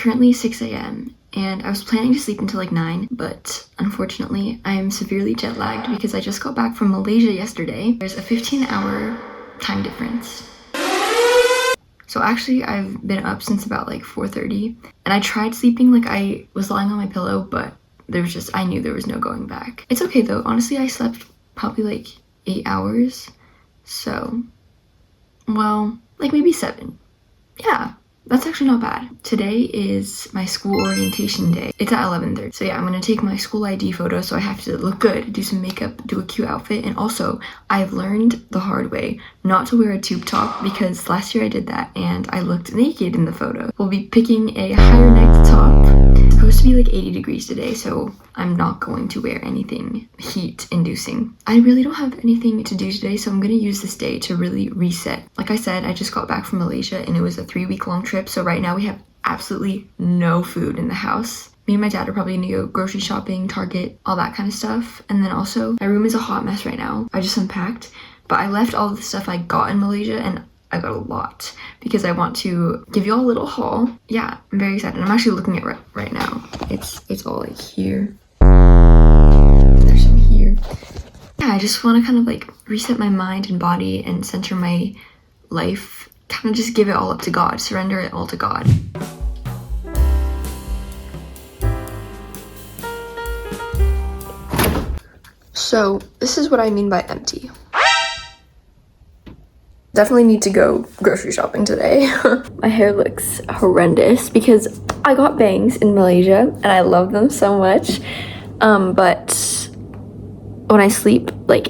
currently 6 a.m. and I was planning to sleep until like 9, but unfortunately I am severely jet lagged because I just got back from Malaysia yesterday. There's a 15-hour time difference. So actually I've been up since about like 4:30 and I tried sleeping, like I was lying on my pillow, but I knew there was no going back. It's okay though, honestly I slept probably like 8 hours, so, well, like maybe 7. Yeah, that's actually not bad. Today is my school orientation day. It's at 11:30. So yeah, I'm gonna take my school ID photo, so I have to look good, do some makeup, do a cute outfit, and also I've learned the hard way not to wear a tube top because last year I did that and I looked naked in the photo. We'll be picking a higher necked top. It's supposed to be like 80 degrees today, so I'm not going to wear anything heat inducing. I really don't have anything to do today, so I'm gonna use this day to really reset. Like I said, I just got back from Malaysia and it was a 3-week-long trip, so right now we have absolutely no food in the house. Me and my dad are probably gonna go grocery shopping, Target, all that kind of stuff. And then also, my room is a hot mess right now. I just unpacked, but I left all of the stuff I got in Malaysia, and I got a lot because I want to give you all a little haul. Yeah, I'm very excited. I'm actually looking at it right now. It's all like here. There's some here. Yeah, I just want to kind of like reset my mind and body and center my life. Kind of just give it all up to God, surrender it all to God. So this is what I mean by empty. Definitely need to go grocery shopping today. My hair looks horrendous because I got bangs in Malaysia and I love them so much. But when I sleep, like,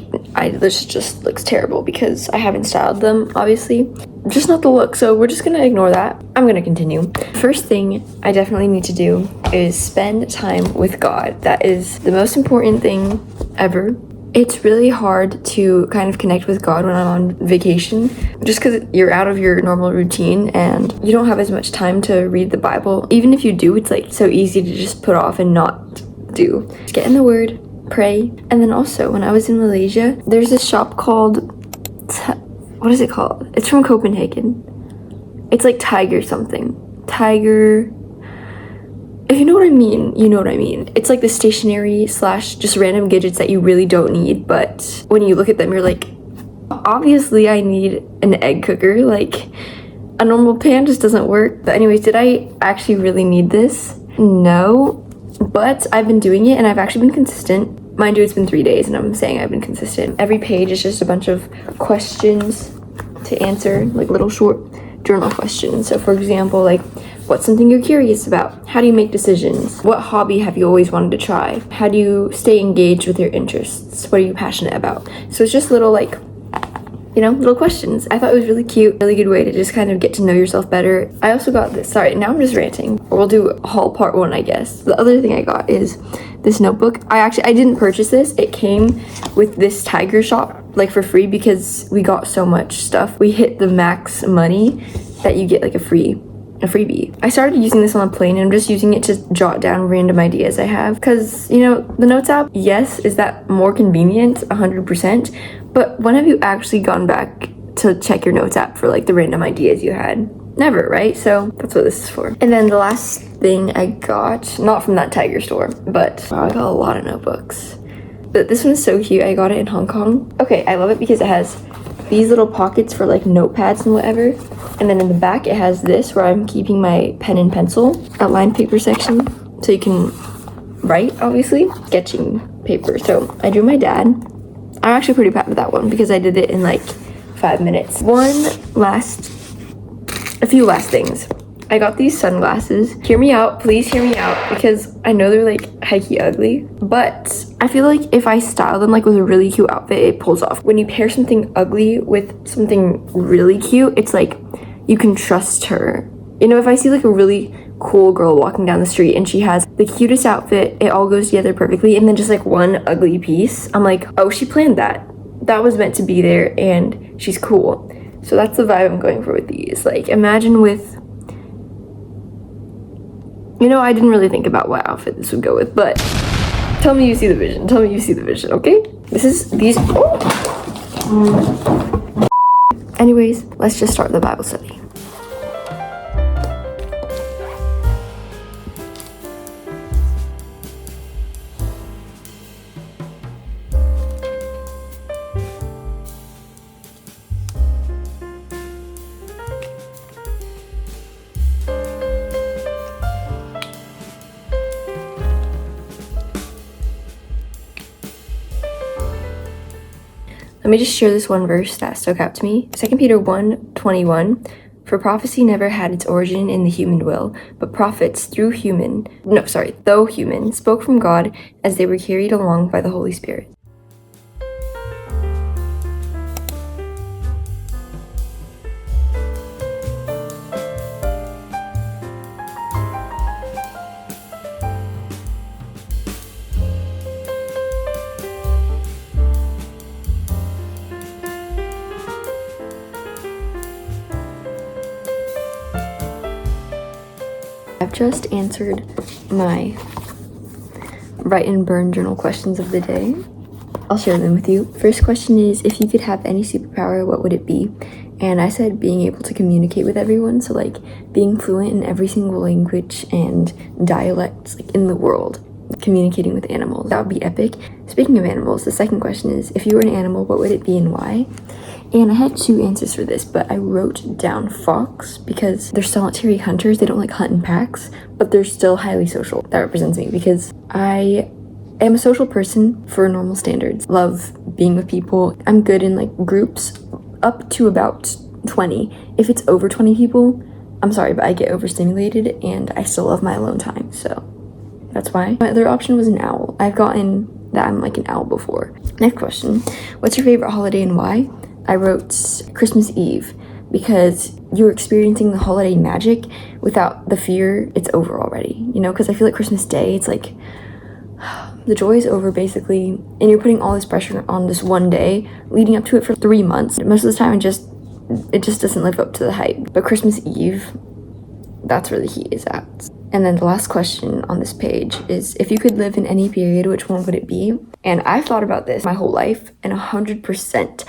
this just looks terrible because I haven't styled them, obviously. Just not the look, so we're just gonna ignore that. I'm gonna continue. First thing I definitely need to do is spend time with God. That is the most important thing ever. It's really hard to kind of connect with God when I'm on vacation, just because you're out of your normal routine and you don't have as much time to read the Bible. Even if you do, it's like so easy to just put off and not do. Just get in the Word, pray. And then also, when I was in Malaysia, there's this shop called, what is it called? It's from Copenhagen. It's like Tiger something. Tiger... If you know what I mean, you know what I mean. It's like the stationery / just random gadgets that you really don't need, but when you look at them, you're like, obviously I need an egg cooker. Like, a normal pan just doesn't work. But anyways, did I actually really need this? No, but I've been doing it and I've actually been consistent. Mind you, it's been 3 days and I'm saying I've been consistent. Every page is just a bunch of questions to answer, like little short journal questions. So for example, like, what's something you're curious about? How do you make decisions? What hobby have you always wanted to try? How do you stay engaged with your interests? What are you passionate about? So it's just little, like, you know, little questions. I thought it was really cute, really good way to just kind of get to know yourself better. I also got this, sorry, now I'm just ranting. We'll do haul part 1, I guess. The other thing I got is this notebook. I didn't purchase this. It came with this Tiger shop, like, for free because we got so much stuff. We hit the max money that you get like a freebie. I started using this on a plane and I'm just using it to jot down random ideas I have because, you know, the Notes app, yes, is that more convenient? 100%. But when have you actually gone back to check your Notes app for like the random ideas you had? Never, right? So that's what this is for. And then the last thing I got, not from that Tiger store, but wow, I got a lot of notebooks. But this one is so cute. I got it in Hong Kong. Okay, I love it because it has these little pockets for like notepads and whatever. And then in the back, it has this where I'm keeping my pen and pencil, outline paper section. So you can write, obviously, sketching paper. So I drew my dad. I'm actually pretty proud of that one because I did it in like 5 minutes. A few last things. I got these sunglasses. Hear me out, please hear me out, because I know they're like hikey ugly, but I feel like if I style them like with a really cute outfit, it pulls off. When you pair something ugly with something really cute, it's like you can trust her. You know, if I see like a really cool girl walking down the street and she has the cutest outfit, it all goes together perfectly, and then just like one ugly piece, I'm like, oh, she planned that. That was meant to be there and she's cool. So that's the vibe I'm going for with these. Like, imagine with, you know, I didn't really think about what outfit this would go with, but tell me you see the vision. Tell me you see the vision, okay? Anyways, let's just start the Bible study. Let me just share this one verse that stuck out to me. 2 Peter 1:21. For prophecy never had its origin in the human will, but prophets though human, spoke from God as they were carried along by the Holy Spirit. I've just answered my write and burn journal questions of the day. I'll share them with you. First question is, if you could have any superpower, what would it be? And I said being able to communicate with everyone, so like being fluent in every single language and dialects like in the world, communicating with animals. That would be epic. Speaking of animals, the second question is, if you were an animal, what would it be and why? And I had two answers for this, but I wrote down fox because they're solitary hunters. They don't like hunt in packs, but they're still highly social. That represents me because I am a social person for normal standards. Love being with people. I'm good in like groups up to about 20. If it's over 20 people, I'm sorry, but I get overstimulated and I still love my alone time. So that's why. My other option was an owl. I've gotten that I'm like an owl before. Next question. What's your favorite holiday and why? I wrote Christmas Eve because you're experiencing the holiday magic without the fear. It's over already, you know, because I feel like Christmas Day, it's like the joy is over basically, and you're putting all this pressure on this one day leading up to it for 3 months. Most of the time it just doesn't live up to the hype. But Christmas Eve, that's where the heat is at. And then the last question on this page is, if you could live in any period, which one would it be? And I've thought about this my whole life, and 100%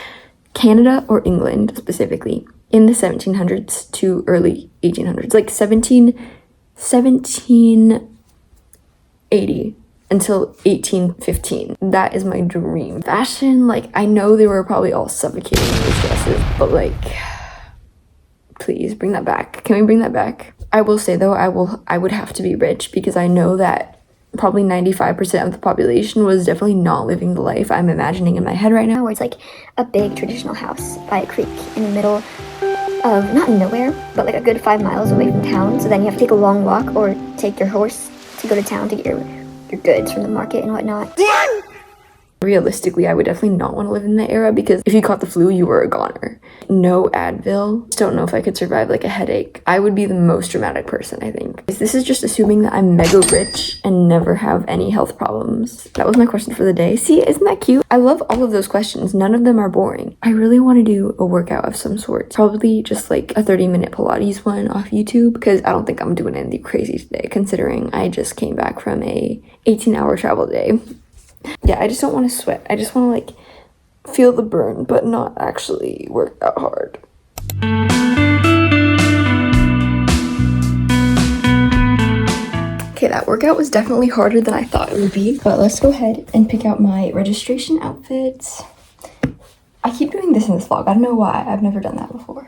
Canada or England specifically, in the 1700s to early 1800s, like 1780 until 1815. That is my dream. Fashion, like I know they were probably all suffocating in those dresses, but like, please bring that back. Can we bring that back? I will say though, I would have to be rich because I know that probably 95% of the population was definitely not living the life I'm imagining in my head right now. Where it's like a big traditional house by a creek in the middle of, not nowhere, but like a good 5 miles away from town. So then you have to take a long walk or take your horse to go to town to get your goods from the market and whatnot. Realistically, I would definitely not want to live in that era because if you caught the flu, you were a goner. No Advil. Just don't know if I could survive like a headache. I would be the most dramatic person, I think. This is just assuming that I'm mega rich and never have any health problems. That was my question for the day. See, isn't that cute? I love all of those questions. None of them are boring. I really want to do a workout of some sort. Probably just like a 30-minute Pilates one off YouTube because I don't think I'm doing anything crazy today considering I just came back from a 18-hour travel day. Yeah, I just don't want to sweat. I just want to like feel the burn, but not actually work that hard. Okay, that workout was definitely harder than I thought it would be, but let's go ahead and pick out my registration outfits. I keep doing this in this vlog. I don't know why. I've never done that before.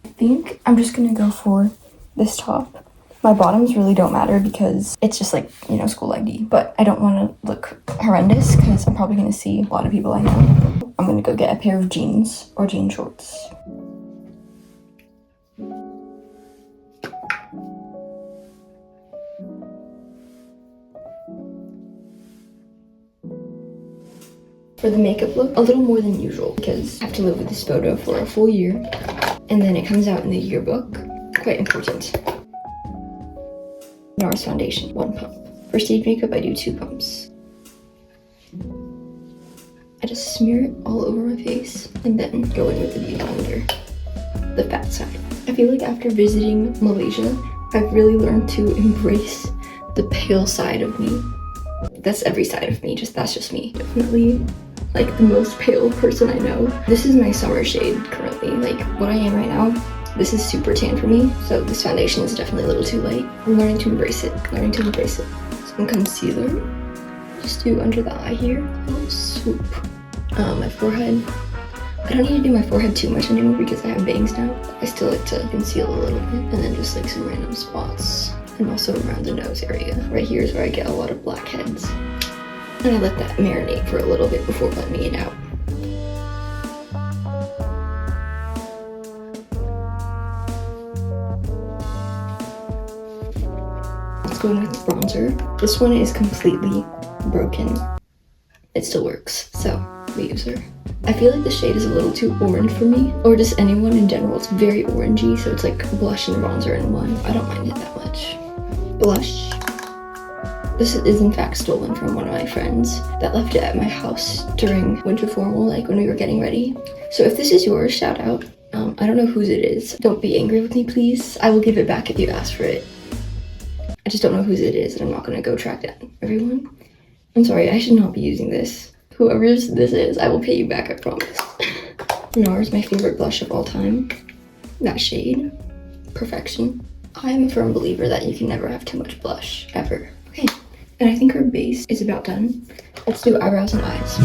I think I'm just gonna go for this top. My bottoms really don't matter because it's just like, you know, school ID, but I don't want to look horrendous because I'm probably going to see a lot of people I know. I'm going to go get a pair of jeans or jean shorts. For the makeup look, a little more than usual because I have to live with this photo for a full year and then it comes out in the yearbook. Quite important. NARS foundation, 1 pump. For stage makeup, I do 2 pumps. I just smear it all over my face and then go in with the beauty blender, the fat side. I feel like after visiting Malaysia, I've really learned to embrace the pale side of me. That's every side of me, that's just me. Definitely like the most pale person I know. This is my summer shade currently, like what I am right now. This is super tan for me, so this foundation is definitely a little too light. I'm learning to embrace it, Some concealer, just do under the eye here, a little swoop. My forehead, I don't need to do my forehead too much anymore because I have bangs now. I still like to conceal a little bit, and then just like some random spots. And also around the nose area. Right here is where I get a lot of blackheads. And I let that marinate for a little bit before blending it out. let's go in with bronzer. This one is completely broken. It still works, so we use her. I feel like the shade is a little too orange for me, or just anyone in general. It's very orangey, so it's like blush and bronzer in one. I don't mind it that much. Blush. This is in fact stolen from one of my friends that left it at my house during winter formal, like when we were getting ready. So if this is yours, shout out. I don't know whose it is. Don't be angry with me, please. I will give it back if you ask for it. I just don't know whose it is, and I'm not gonna go track down everyone. I'm sorry, I should not be using this. Whoever this is, I will pay you back, I promise. NARS, my favorite blush of all time. That shade. Perfection. I am a firm believer that you can never have too much blush, ever. Okay, and I think our base is about done. Let's do eyebrows and eyes.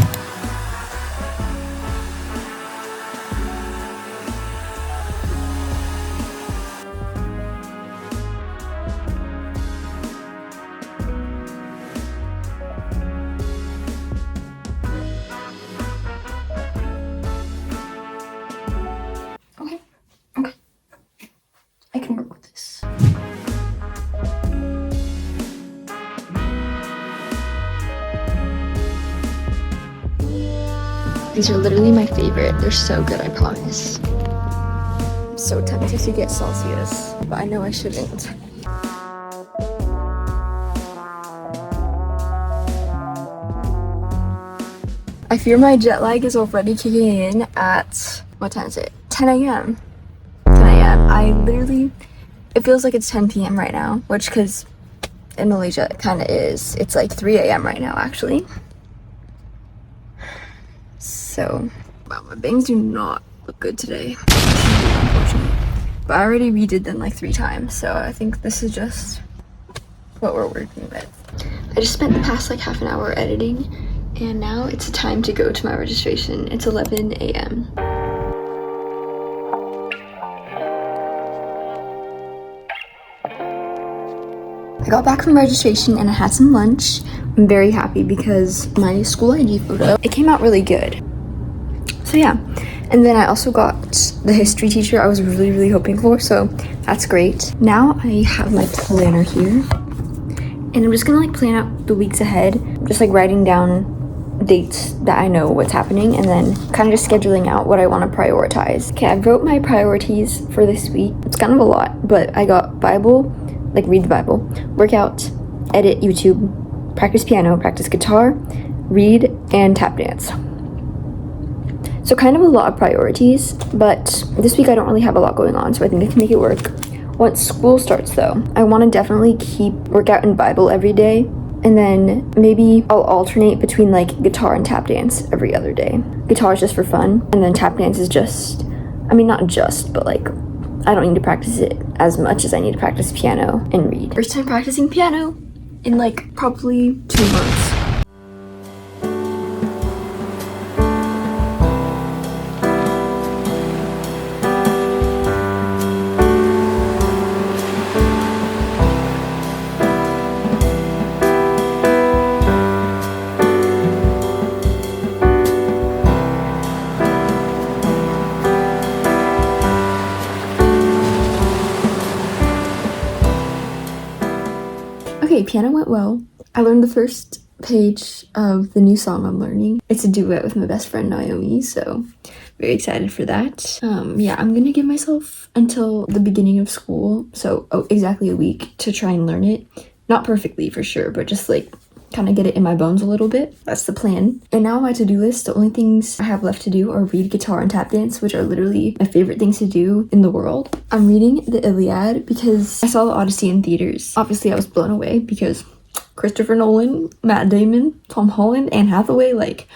I can work with this. These are literally my favorite. They're so good, I promise. I'm so tempted to get Celsius, but I know I shouldn't. I fear my jet lag is already kicking in at, what time is it? 10 a.m. I literally, it feels like it's 10 p.m. right now, which, because in Malaysia it kind of is. It's like 3 a.m. right now, actually. So, wow, my bangs do not look good today, unfortunately. But I already redid them like 3 times, so I think this is just what we're working with. I just spent the past like half an hour editing, and now it's time to go to my registration. It's 11 a.m. I got back from registration and I had some lunch. I'm very happy because my school ID photo, it came out really good. So yeah, and then I also got the history teacher I was really hoping for, so that's great. Now I have my planner here, and I'm just gonna like plan out the weeks ahead, just like writing down dates that I know what's happening, and then kind of just scheduling out what I want to prioritize. Okay, I wrote my priorities for this week. It's kind of a lot, but I got Bible, like read the Bible, workout, edit YouTube, practice piano, practice guitar, read, and tap dance. So kind of a lot of priorities, but this week I don't really have a lot going on, so I think I can make it work. Once school starts though, I want to definitely keep workout and Bible every day, and then maybe I'll alternate between like guitar and tap dance every other day. Guitar is just for fun, and then tap dance is just, I mean not just, but like I don't need to practice it as much as I need to practice piano and read. First time practicing piano in like probably 2 months. Okay, piano went well. I learned the first page of the new song I'm learning. It's a duet with my best friend Naomi, so very excited for that. Yeah, I'm gonna give myself until the beginning of school, so exactly a week to try and learn it. Not perfectly for sure, but just like kind of get it in my bones a little bit. That's the plan. And now on my to-do list, the only things I have left to do are read, guitar, and tap dance, which are literally my favorite things to do in the world. I'm reading the Iliad because I saw the Odyssey in theaters. Obviously, I was blown away because Christopher Nolan, Matt Damon, Tom Holland, Anne Hathaway, like,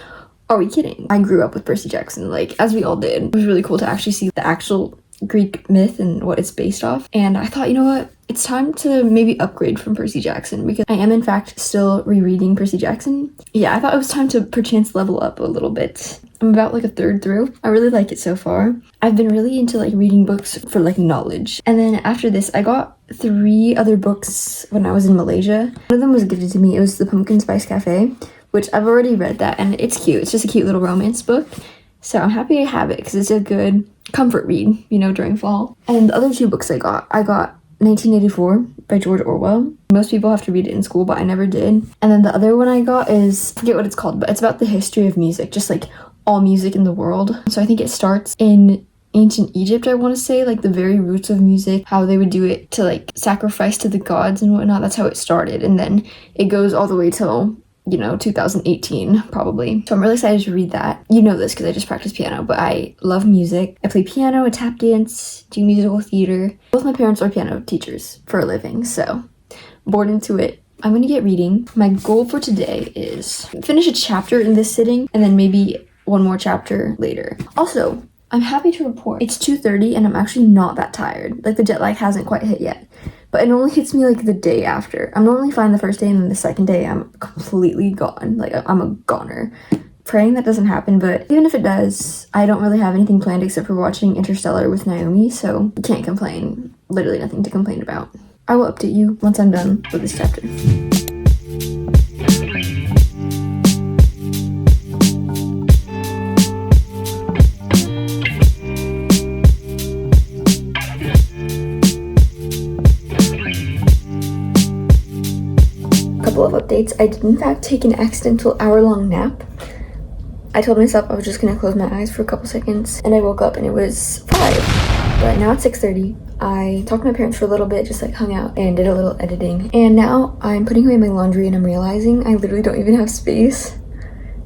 are we kidding? I grew up with Percy Jackson, like, as we all did. It was really cool to actually see the actual Greek myth and what it's based off. And I thought, you know what? It's time to maybe upgrade from Percy Jackson because I am in fact still rereading Percy Jackson. Yeah, I thought it was time to perchance level up a little bit. I'm about like a third through. I really like it so far. I've been really into like reading books for like knowledge. And then after this, I got 3 other books when I was in Malaysia. One of them was gifted to me. It was The Pumpkin Spice Cafe, which I've already read that and it's cute. It's just a cute little romance book. So I'm happy I have it because it's a good comfort read, you know, during fall. And the other 2 books I got 1984 by George Orwell. Most people have to read it in school, but I never did. And then the other one I got is, I forget what it's called, but it's about the history of music, just like all music in the world. So I think it starts in ancient Egypt, I want to say, like the very roots of music, how they would do it to like sacrifice to the gods and whatnot. That's how it started. And then it goes all the way till, 2018 probably. So I'm really excited to read that. You know this because I just practice piano, but I love music. I play piano, I tap dance, do musical theater. Both my parents are piano teachers for a living, so born into it. I'm gonna get reading. My goal for today is finish a chapter in this sitting and then maybe one more chapter later. Also, I'm happy to report it's 2:30 and I'm actually not that tired. Like the jet lag hasn't quite hit yet. But it only hits me like the day after. I'm normally fine the first day and then the second day I'm completely gone. Like I'm a goner. Praying that doesn't happen, but even if it does, I don't really have anything planned except for watching Interstellar with Naomi, so can't complain. Literally nothing to complain about. I will update you once I'm done with this chapter. Of updates. I did in fact take an accidental hour-long nap. I told myself I was just gonna close my eyes for a couple seconds and I woke up and it was 5, but now it's 6:30. I talked to my parents for a little bit, just like hung out and did a little editing, and now I'm putting away my laundry and I'm realizing I literally don't even have space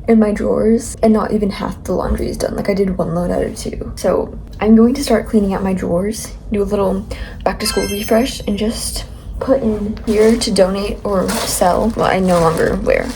in my drawers and not even half the laundry is done. Like I did 1 load out of 2. So I'm going to start cleaning out my drawers, do a little back to school refresh and just put in here to donate or sell what I no longer wear.